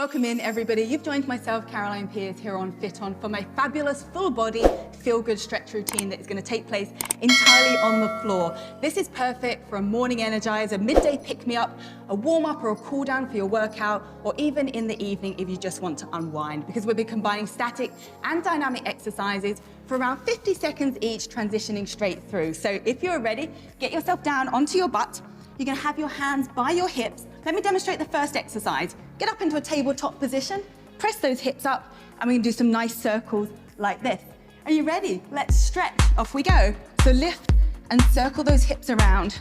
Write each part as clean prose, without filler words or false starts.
Welcome in, everybody. You've joined myself, Caroline Pearce, here on Fit On for my fabulous full-body feel-good stretch routine that is going to take place entirely on the floor. This is perfect for a morning energizer, midday pick-me-up, a warm-up or a cool-down for your workout, or even in the evening if you just want to unwind, because we'll be combining static and dynamic exercises for around 50 seconds each, transitioning straight through. So if you're ready, get yourself down onto your butt. You're going to have your hands by your hips. Let me demonstrate the first exercise. Get up into a tabletop position, press those hips up, and we can do some nice circles like this. Are you ready? Let's stretch. Off we go. So lift and circle those hips around.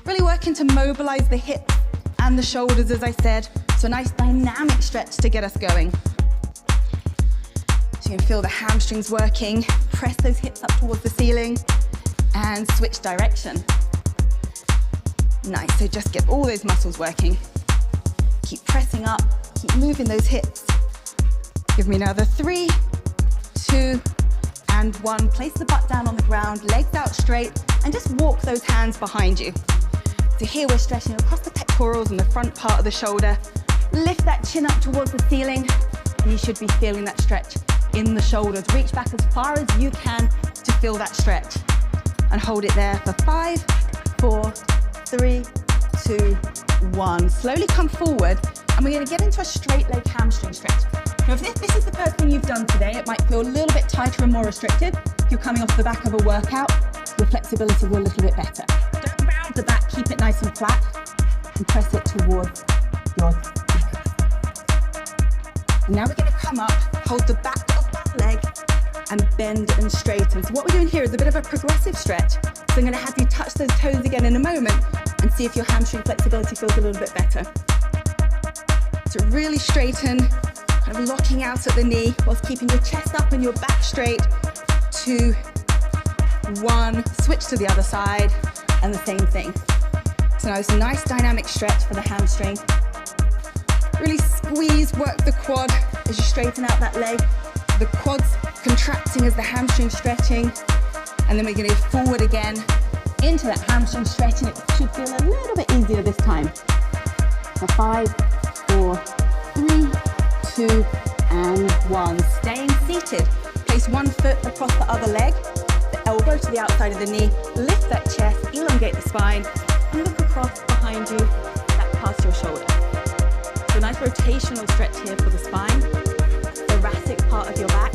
Really working to mobilize the hips and the shoulders, as I said. So a nice dynamic stretch to get us going. So you can feel the hamstrings working. Press those hips up towards the ceiling and switch direction. Nice, so just get all those muscles working. Keep pressing up, keep moving those hips. Give me another 3, 2, and 1. Place the butt down on the ground, legs out straight, and just walk those hands behind you. So here we're stretching across the pectorals and the front part of the shoulder. Lift that chin up towards the ceiling, and you should be feeling that stretch in the shoulders. Reach back as far as you can to feel that stretch. And hold it there for 5, 4, 3, 2, 1. Slowly come forward, and we're going to get into a straight leg hamstring stretch. Now, if this is the first thing you've done today, it might feel a little bit tighter and more restricted. If you're coming off the back of a workout, your flexibility will be a little bit better. Don't round the back, keep it nice and flat, and press it towards your knees. And now we're going to come up, hold the back of that leg, and bend and straighten. So what we're doing here is a bit of a progressive stretch. So I'm going to have you touch those toes again in a moment and see if your hamstring flexibility feels a little bit better. So really straighten, kind of locking out at the knee whilst keeping your chest up and your back straight. 2, 1, switch to the other side, and the same thing. So now it's a nice dynamic stretch for the hamstring. Really squeeze, work the quad as you straighten out that leg. The quads contracting as the hamstring stretching, and then we're going to go forward again into that hamstring stretch, and it should feel a little bit easier this time. So 5, 4, 3, 2, and 1. Staying seated. Place one foot across the other leg, the elbow to the outside of the knee. Lift that chest, elongate the spine, and look across behind you, back past your shoulder. So a nice rotational stretch here for the spine, thoracic part of your back.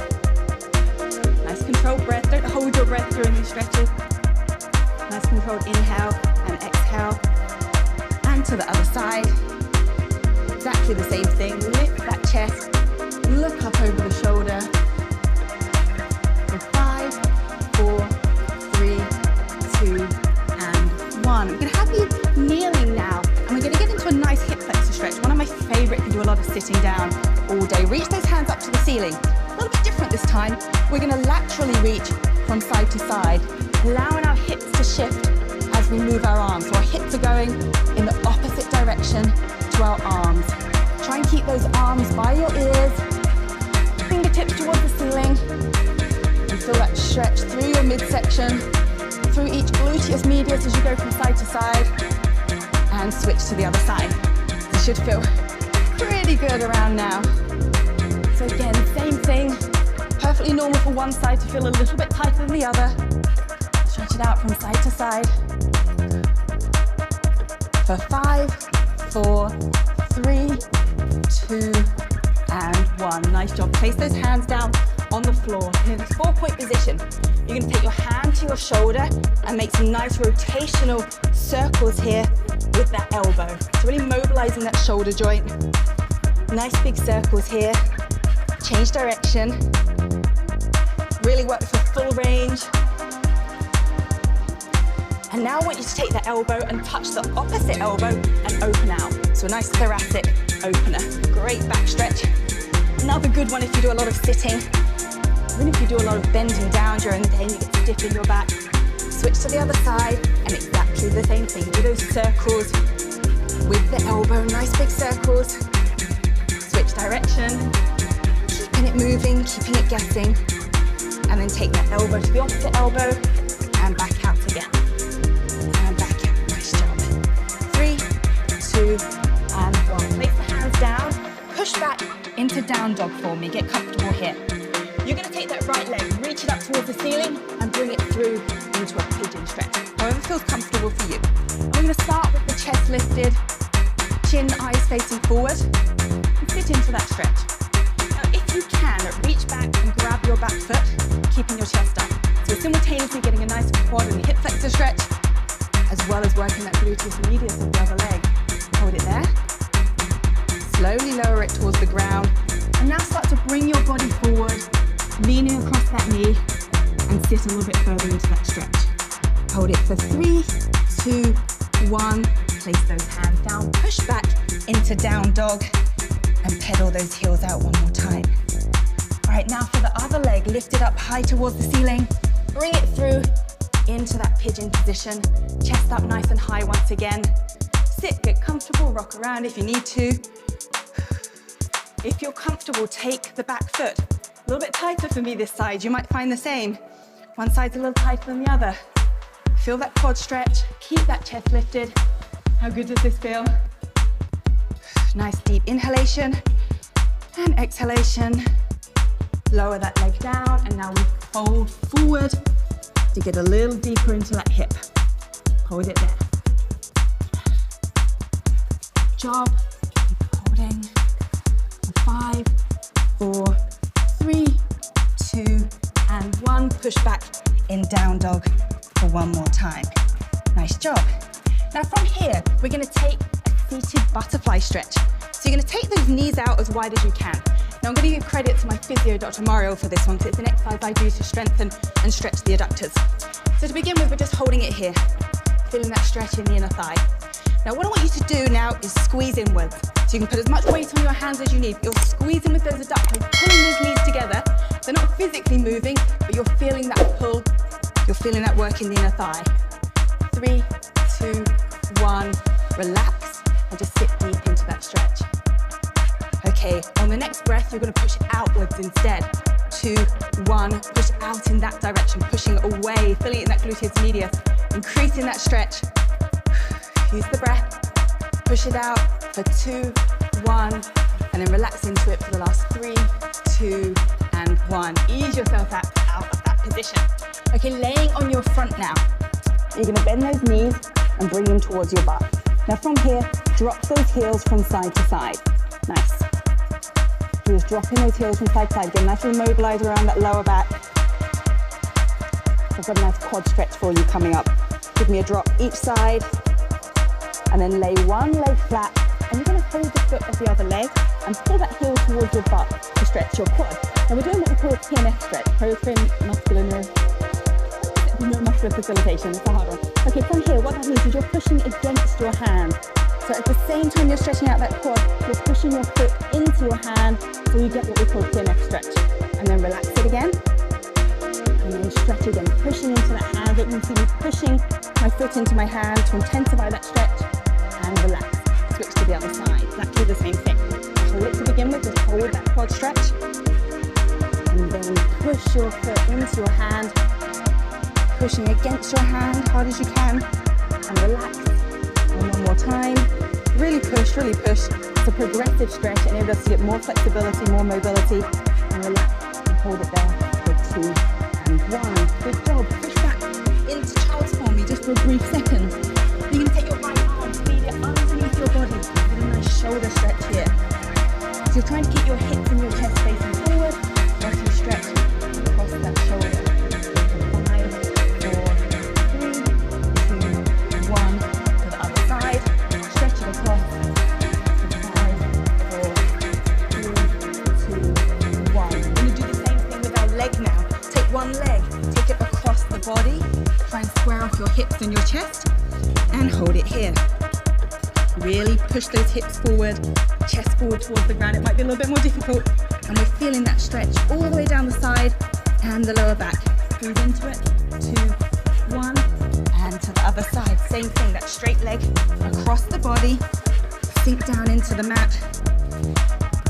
Nice controlled breath. Don't hold your breath during these stretches. Nice controlled inhale and exhale. And to the other side. Exactly the same thing. Lift that chest. Look up over the shoulder. So 5, 4, 3, 2, and 1. We're going to have you kneeling now. And we're going to get into a nice hip flexor stretch. One of my favorite if you do a lot of sitting down all day. Reach those hands up to the ceiling. A little bit different this time. We're going to laterally reach from side to side, allowing our hips to shift as we move our arms. So our hips are going in the opposite direction to our arms. Try and keep those arms by your ears, fingertips towards the ceiling, and feel that stretch through your midsection, through each gluteus medius as you go from side to side, and switch to the other side. You should feel pretty good around now. So again, same thing. Perfectly normal for one side to feel a little bit tighter than the other. Stretch it out from side to side. For 5, 4, 3, 2, and 1. Nice job. Place those hands down on the floor. And in this 4-point position, you're going to take your hand to your shoulder and make some nice rotational circles here with that elbow. So really mobilizing that shoulder joint. Nice big circles here. Change direction. Really work for full range. And now I want you to take that elbow and touch the opposite elbow and open out. So a nice thoracic opener. Great back stretch. Another good one if you do a lot of sitting. Even if you do a lot of bending down during the day and you get stiff in your back. Switch to the other side and exactly the same thing. Do those circles with the elbow. Nice big circles. Switch direction. Keeping it moving, keeping it guessing. And then take that elbow to the opposite elbow and back out again. And back out. Nice job. 3, 2, and 1. Place the hands down. Push push back into down dog for me. Get comfortable here. You're going to take that right leg, reach it up towards the ceiling and bring it through into a pigeon stretch. However feels comfortable for you. We're going to start with the chest lifted, chin, eyes facing forward, and sit into that stretch. Now, if you can, reach back and grab your back foot, keeping your chest up. So you're simultaneously getting a nice quad and hip flexor stretch, as well as working that gluteus medius of the other leg. Hold it there. Slowly lower it towards the ground. And now start to bring your body forward, leaning across that knee, and sit a little bit further into that stretch. Hold it for 3, 2, 1. Place those hands down, push back into down dog, and pedal those heels out one more time. All right, now for the other leg, lift it up high towards the ceiling, bring it through into that pigeon position, chest up nice and high once again. Sit, get comfortable, rock around if you need to. If you're comfortable, take the back foot. A little bit tighter for me this side, you might find the same. One side's a little tighter than the other. Feel that quad stretch, keep that chest lifted. How good does this feel? Nice deep inhalation and exhalation. Lower that leg down, and now we fold forward to get a little deeper into that hip. Hold it there. Good job. Keep holding. 5, 4, 3, 2, and 1. Push back in down dog for one more time. Nice job. Now from here, we're going to take a seated butterfly stretch. So you're going to take those knees out as wide as you can. Now I'm going to give credit to my physio, Dr. Mario, for this one, because it's an exercise I do to strengthen and stretch the adductors. So to begin with, we're just holding it here, feeling that stretch in the inner thigh. Now what I want you to do now is squeeze inwards. So you can put as much weight on your hands as you need. You're squeezing with those adductors, pulling those knees together. They're not physically moving, but you're feeling that pull. You're feeling that work in the inner thigh. 3, 2, 1, relax, and just sit deep into that stretch. Okay, on the next breath, you're going to push outwards instead. 2, 1, push out in that direction, pushing away, filling it in that gluteus medius, increasing that stretch. Use the breath, push it out for 2, 1, and then relax into it for the last 3, 2, and 1. Ease yourself out of that position. Okay, laying on your front now. You're going to bend those knees and bring them towards your butt. Now from here, drop those heels from side to side. Nice. Just dropping those heels from side to side. Get nice and mobilized around that lower back. I've got a nice quad stretch for you coming up. Give me a drop each side, and then lay one leg flat, and you're going to hold the foot of the other leg and pull that heel towards your butt to stretch your quad. Now we're doing what we call a PMF stretch, muscular facilitation. It's a hard one. Okay, from here, what that means is you're pushing against your hand. So at the same time you're stretching out that quad, you're pushing your foot into your hand, so you get what we call PMF stretch. And then relax it again, and then stretch again, pushing into that hand. You can see me pushing my foot into my hand to intensify that stretch, and relax. Switch to the other side, exactly the same thing. Hold it to begin with, just hold that quad stretch, and then push your foot into your hand, pushing against your hand hard as you can, and relax. And one more time, really push, really push. It's a progressive stretch, and it enables us to get more flexibility, more mobility, and relax, and hold it there for 2 and 1. Good job, push back into child's form just for a brief second. You're going to take your right arm, feed it underneath your body, get a nice shoulder stretch here. So you're trying to keep your hips and your chest facing forward, whilst you stretch across that shoulder. 5, 4, 3, 2, 1, to the other side, stretch it across. 5, 4, 3, 2, 1. We're going to do the same thing with our leg now. Take one leg, take it across the body, try and square off your hips and your chest, and hold it here. Really push those hips forward, chest forward towards the ground. It might be a little bit more difficult, and we're feeling that stretch all the way down the side and the lower back. Breathe into it, 2, 1, and to the other side. Same thing, that straight leg across the body, sink down into the mat,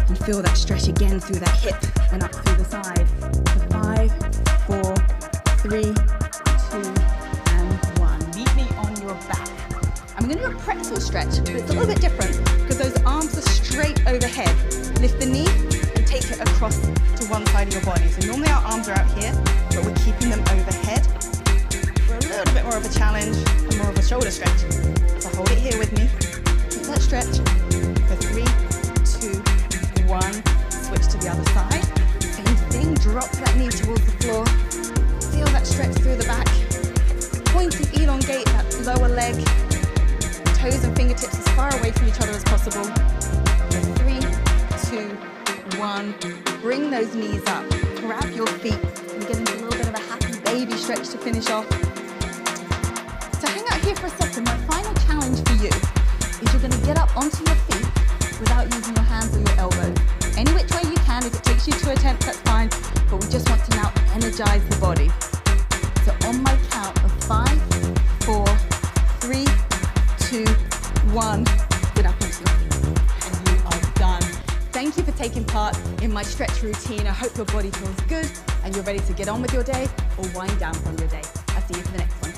and feel that stretch again through that hip and up through the side. So 5, 4, 3, 2, and 1. Meet me on your back. I'm going to do a pretzel stretch, but it's a little bit different because those arms are straight overhead. Lift the knee and take it across to one side of your body. So normally our arms are out here, but we're keeping them overhead. For a little bit more of a challenge and more of a shoulder stretch. So hold it here with me. Keep that stretch for 3, 2, 1. Switch to the other side. Same thing, drop that knee towards the floor. Feel that stretch through the back. Point and elongate that lower leg. Toes and fingertips as far away from each other as possible. 3, 2, 1. Bring those knees up. Grab your feet and get into a little bit of a happy baby stretch to finish off. So hang out here for a second. My final challenge for you is you're going to get up onto your feet without using your hands or your elbows. Any which way you can. If it takes you 2 attempts, that's fine. But we just want to now energize the body. So on my count of 5, 4, 3, 2, 1, get up onto your feet. And you are done. Thank you for taking part in my stretch routine. I hope your body feels good and you're ready to get on with your day or wind down from your day. I'll see you for the next one.